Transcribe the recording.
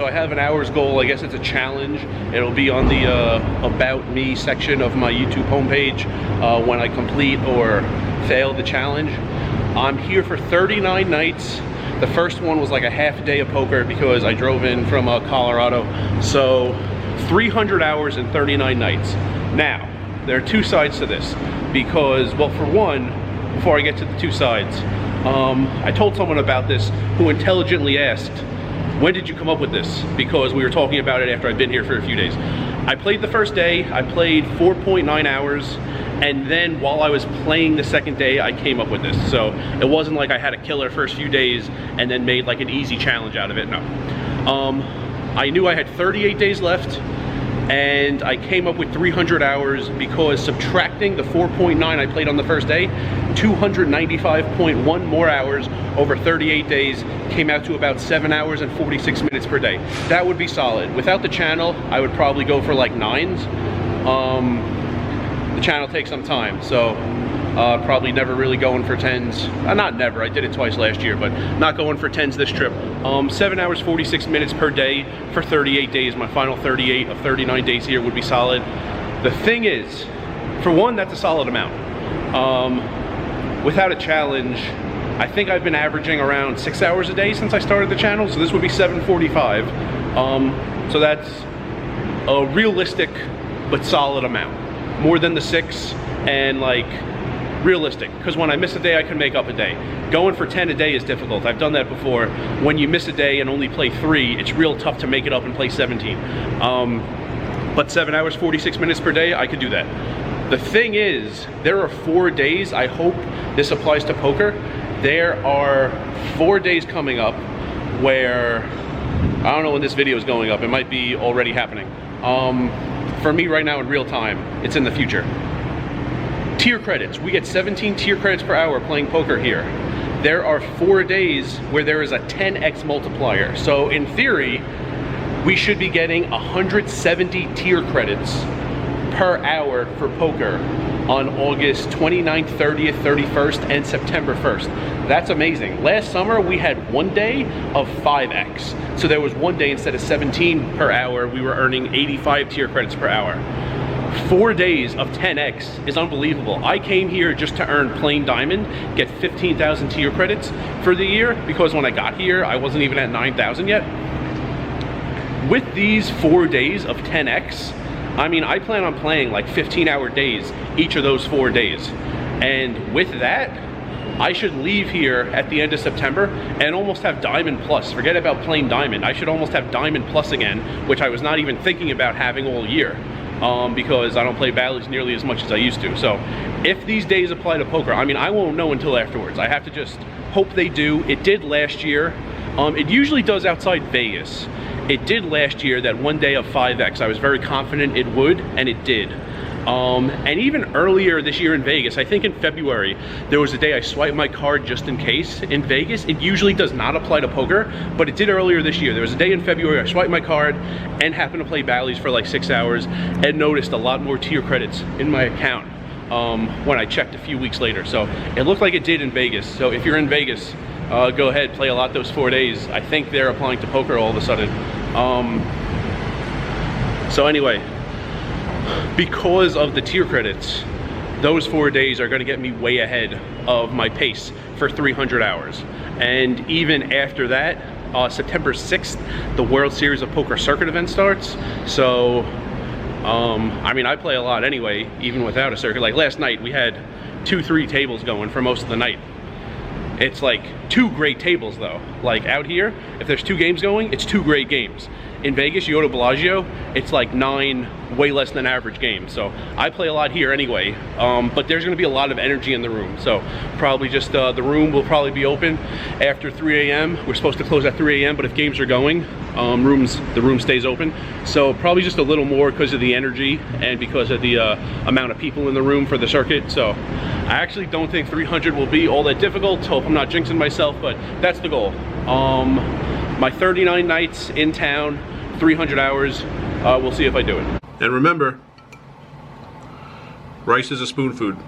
So I have an hour's goal. I guess it's a challenge. It'll be on the About Me section of my YouTube homepage when I complete or fail the challenge. I'm here for 39 nights. The first one was like a half day of poker because I drove in from Colorado. So 300 hours and 39 nights. Now, there are two sides to this because, well, for one, before I get to the two sides, I told someone about this who intelligently asked, when did you come up with this? Because we were talking about it after I'd been here for a few days. I played the first day, I played 4.9 hours, and then while I was playing the second day, I came up with this. So it wasn't like I had a killer first few days and then made like an easy challenge out of it, no. I knew I had 38 days left, and I came up with 300 hours because subtracting the 4.9 I played on the first day, 295.1 more hours over 38 days came out to about 7 hours and 46 minutes per day. That would be solid. Without the channel, I would probably go for like 9s. The channel takes some time, so probably never really going for 10s. Not never, I did it twice last year, but not going for 10s this trip. 7 hours, 46 minutes per day for 38 days. My final 38 of 39 days here would be solid. The thing is, for one, that's a solid amount. Without a challenge, I think I've been averaging around 6 hours a day since I started the channel, so this would be 745. So that's a realistic but solid amount. More than the 6 and like realistic, because when I miss a day I can make up a day. Going for 10 a day is difficult. I've done that before. When you miss a day and only play 3, it's real tough to make it up and play 17. But 7 hours 46 minutes per day, I could do that. The thing is, there are 4 days, I hope this applies to poker, there are 4 days coming up where, I don't know when this video is going up, it might be already happening. For me right now in real time, it's in the future. Tier credits, we get 17 tier credits per hour playing poker here. There are 4 days where there is a 10x multiplier. So in theory, we should be getting 170 tier credits per hour for poker on August 29th, 30th, 31st, and September 1st. That's amazing. Last summer, we had 1 day of 5x. So there was 1 day instead of 17 per hour, we were earning 85 tier credits per hour. 4 days of 10x is unbelievable. I came here just to earn plain diamond, get 15,000 tier credits for the year, because when I got here, I wasn't even at 9,000 yet. With these 4 days of 10x, I mean, I plan on playing like 15-hour days each of those 4 days. And with that, I should leave here at the end of September and almost have Diamond Plus. Forget about plain Diamond. I should almost have Diamond Plus again, which I was not even thinking about having all year because I don't play Bally's nearly as much as I used to. So if these days apply to poker, I mean, I won't know until afterwards. I have to just hope they do. It did last year. It usually does outside Vegas. It did last year, that 1 day of 5x. I was very confident it would, and it did. And even earlier this year in Vegas, I think in February, there was a day I swiped my card just in case in Vegas. It usually does not apply to poker, but it did earlier this year. There was a day in February I swiped my card and happened to play Bally's for like 6 hours and noticed a lot more tier credits in my account when I checked a few weeks later. So it looked like it did in Vegas. So if you're in Vegas, go ahead, play a lot those 4 days. I think they're applying to poker all of a sudden. So anyway, because of the tier credits, those 4 days are going to get me way ahead of my pace for 300 hours. And even after that, September 6th, the World Series of Poker Circuit event starts. So, I mean, I play a lot anyway, even without a circuit. Like last night, we had 2-3 tables going for most of the night. It's like 2 great tables though. Like out here, if there's 2 games going, it's 2 great games. In Vegas, you go to Bellagio, it's like 9 way less than average games. So I play a lot here anyway, but there's gonna be a lot of energy in the room. So probably just the room will probably be open after 3 a.m. We're supposed to close at 3 a.m., but if games are going, the room stays open. So probably just a little more because of the energy and because of the amount of people in the room for the circuit. So I actually don't think 300 will be all that difficult. Hope I'm not jinxing myself, but that's the goal. My 39 nights in town, 300 hours, we'll see if I do it. And remember, rice is a spoon food.